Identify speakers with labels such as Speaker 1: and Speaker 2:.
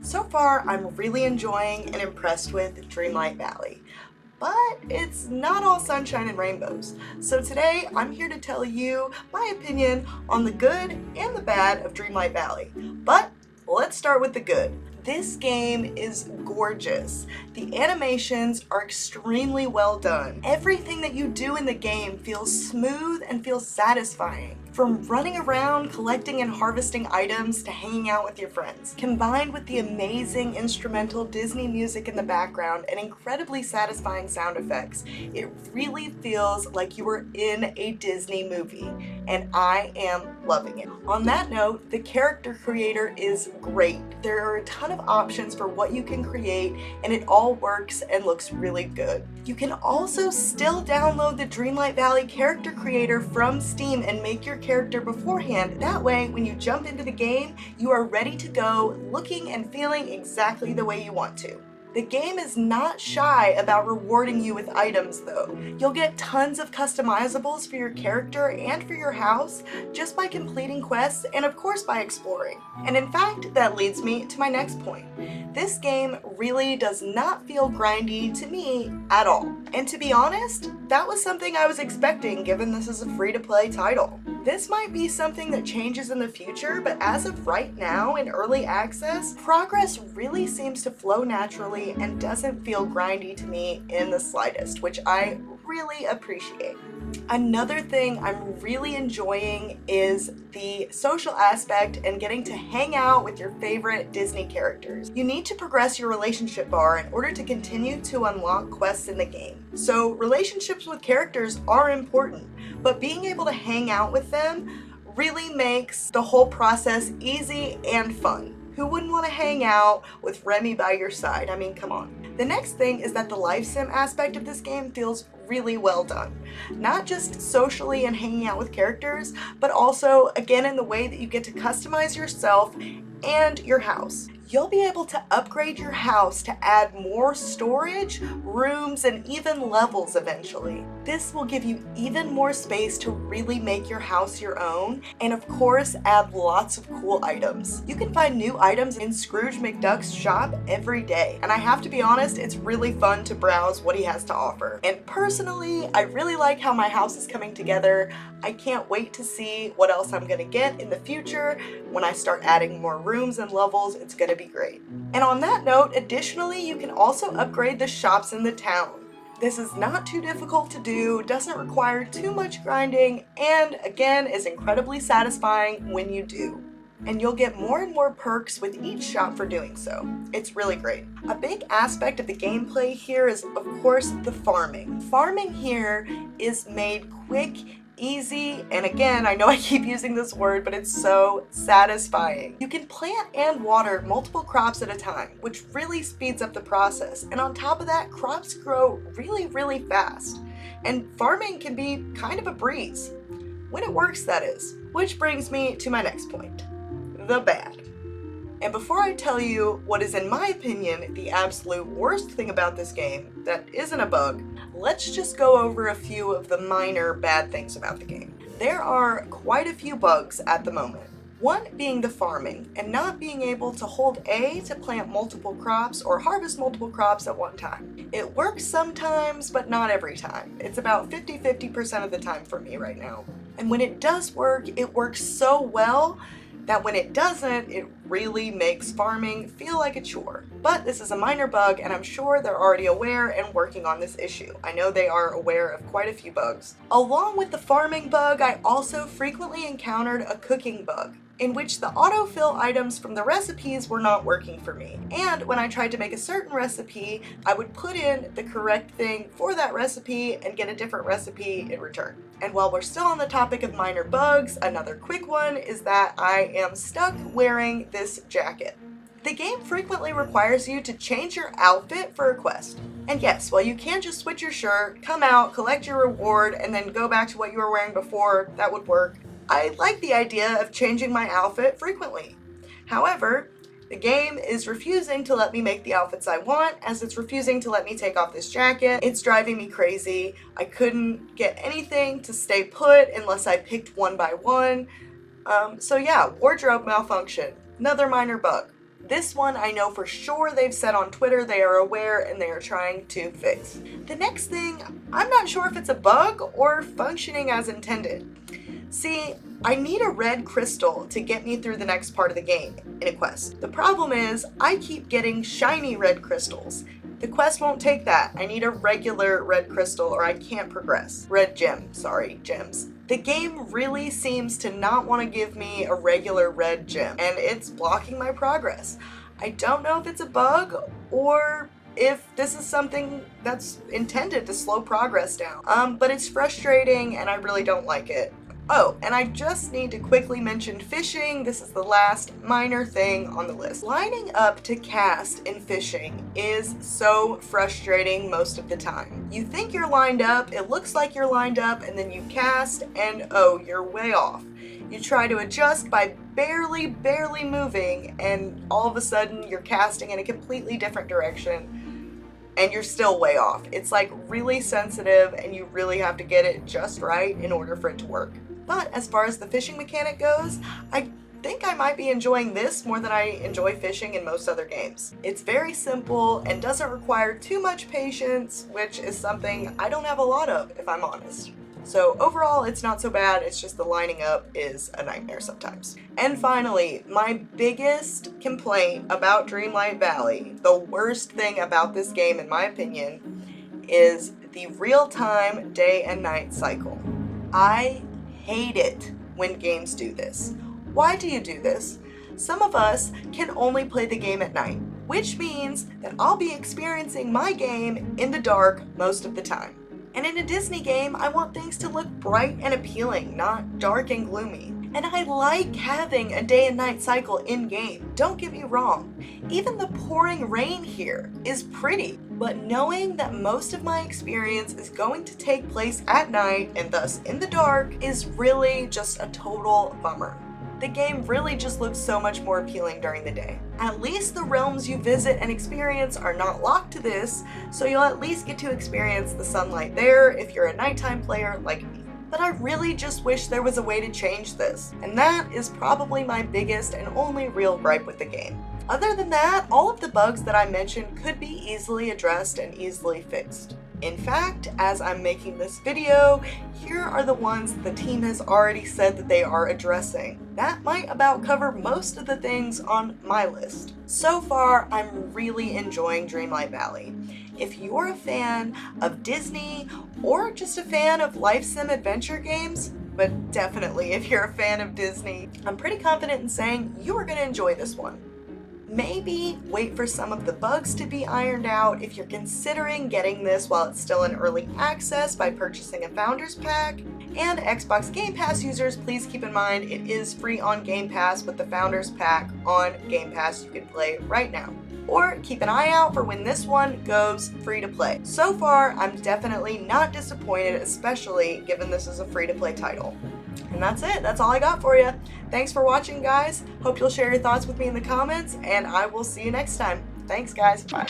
Speaker 1: So far, I'm really enjoying and impressed with Dreamlight Valley. But it's not all sunshine and rainbows. So today, I'm here to tell you my opinion on the good and the bad of Dreamlight Valley. But let's start with the good. This game is gorgeous. The animations are extremely well done. Everything that you do in the game feels smooth and feels satisfying. From running around, collecting and harvesting items to hanging out with your friends. Combined with the amazing instrumental Disney music in the background and incredibly satisfying sound effects, it really feels like you are in a Disney movie, and I am loving it. On that note, the character creator is great. There are a ton of options for what you can create, and it all works and looks really good. You can also still download the Dreamlight Valley character creator from Steam and make your character beforehand. That way, when you jump into the game, you are ready to go, looking and feeling exactly the way you want to. The game is not shy about rewarding you with items though. You'll get tons of customizables for your character and for your house just by completing quests and of course by exploring. And in fact, that leads me to my next point. This game really does not feel grindy to me at all. And to be honest, that was something I was expecting given this is a free-to-play title. This might be something that changes in the future, but as of right now in early access, progress really seems to flow naturally and doesn't feel grindy to me in the slightest, which I really appreciate. Another thing I'm really enjoying is the social aspect and getting to hang out with your favorite Disney characters. You need to progress your relationship bar in order to continue to unlock quests in the game. So relationships with characters are important, but being able to hang out with them really makes the whole process easy and fun. Who wouldn't want to hang out with Remy by your side? I mean, come on. The next thing is that the life sim aspect of this game feels really well done. Not just socially and hanging out with characters, but also, again, in the way that you get to customize yourself and your house. You'll be able to upgrade your house to add more storage, rooms, and even levels eventually. This will give you even more space to really make your house your own, and of course, add lots of cool items. You can find new items in Scrooge McDuck's shop every day, and I have to be honest, it's really fun to browse what he has to offer. And personally, I really like how my house is coming together. I can't wait to see what else I'm gonna get in the future. When I start adding more rooms and levels, it's gonna be great. And on that note, additionally, you can also upgrade the shops in the town. This is not too difficult to do, doesn't require too much grinding, and again, is incredibly satisfying when you do. And you'll get more and more perks with each shop for doing so. It's really great. A big aspect of the gameplay here is, of course, the farming. Farming here is made quick, easy, and again, I know I keep using this word, but it's so satisfying. You can plant and water multiple crops at a time, which really speeds up the process. And on top of that, crops grow really fast. And farming can be kind of a breeze. When it works, that is. Which brings me to my next point, the bad. And before I tell you what is, in my opinion, the absolute worst thing about this game that isn't a bug, let's just go over a few of the minor bad things about the game. There are quite a few bugs at the moment. One being the farming, and not being able to hold A to plant multiple crops or harvest multiple crops at one time. It works sometimes, but not every time. It's about 50-50% of the time for me right now. And when it does work, it works so well that when it doesn't, it really makes farming feel like a chore. But this is a minor bug, and I'm sure they're already aware and working on this issue. I know they are aware of quite a few bugs. Along with the farming bug, I also frequently encountered a cooking bug, in which the autofill items from the recipes were not working for me. And when I tried to make a certain recipe, I would put in the correct thing for that recipe and get a different recipe in return. And while we're still on the topic of minor bugs, another quick one is that I am stuck wearing this jacket. The game frequently requires you to change your outfit for a quest. And yes, while you can just switch your shirt, come out, collect your reward, and then go back to what you were wearing before, that would work. I like the idea of changing my outfit frequently. However, the game is refusing to let me make the outfits I want, as it's refusing to let me take off this jacket. It's driving me crazy. I couldn't get anything to stay put unless I picked one by one. So yeah, wardrobe malfunction. Another minor bug. This one I know for sure they've said on Twitter they are aware and they are trying to fix. The next thing, I'm not sure if it's a bug or functioning as intended. See, I need a red crystal to get me through the next part of the game in a quest. The problem is, I keep getting shiny red crystals. The quest won't take that. I need a regular red crystal or I can't progress. Red gem, sorry, gems. The game really seems to not want to give me a regular red gem, and it's blocking my progress. I don't know if it's a bug or if this is something that's intended to slow progress down. But it's frustrating and I really don't like it. Oh, and I just need to quickly mention fishing. This is the last minor thing on the list. Lining up to cast in fishing is so frustrating most of the time. You think you're lined up, it looks like you're lined up, and then you cast and oh, you're way off. You try to adjust by barely moving, and all of a sudden you're casting in a completely different direction and you're still way off. It's like really sensitive and you really have to get it just right in order for it to work. But as far as the fishing mechanic goes, I think I might be enjoying this more than I enjoy fishing in most other games. It's very simple and doesn't require too much patience, which is something I don't have a lot of, if I'm honest. So overall, it's not so bad, it's just the lining up is a nightmare sometimes. And finally, my biggest complaint about Dreamlight Valley, the worst thing about this game in my opinion, is the real-time day and night cycle. I hate it when games do this. Why do you do this? Some of us can only play the game at night, which means that I'll be experiencing my game in the dark most of the time. And in a Disney game, I want things to look bright and appealing, not dark and gloomy. And I like having a day and night cycle in-game, don't get me wrong. Even the pouring rain here is pretty, but knowing that most of my experience is going to take place at night and thus in the dark is really just a total bummer. The game really just looks so much more appealing during the day. At least the realms you visit and experience are not locked to this, so you'll at least get to experience the sunlight there if you're a nighttime player like me. But I really just wish there was a way to change this, and that is probably my biggest and only real gripe with the game. Other than that, all of the bugs that I mentioned could be easily addressed and easily fixed. In fact, as I'm making this video, here are the ones the team has already said that they are addressing. That might about cover most of the things on my list. So far, I'm really enjoying Dreamlight Valley. If you're a fan of Disney or just a fan of life sim adventure games, but definitely if you're a fan of Disney, I'm pretty confident in saying you are going to enjoy this one. Maybe wait for some of the bugs to be ironed out if you're considering getting this while it's still in early access by purchasing a Founders Pack. And Xbox Game Pass users, please keep in mind it is free on Game Pass with the Founders Pack on Game Pass you can play right now. Or keep an eye out for when this one goes free to play. So far, I'm definitely not disappointed, especially given this is a free to play title. And that's it. That's all I got for you. Thanks for watching, guys. Hope you'll share your thoughts with me in the comments, and I will see you next time. Thanks, guys. Bye.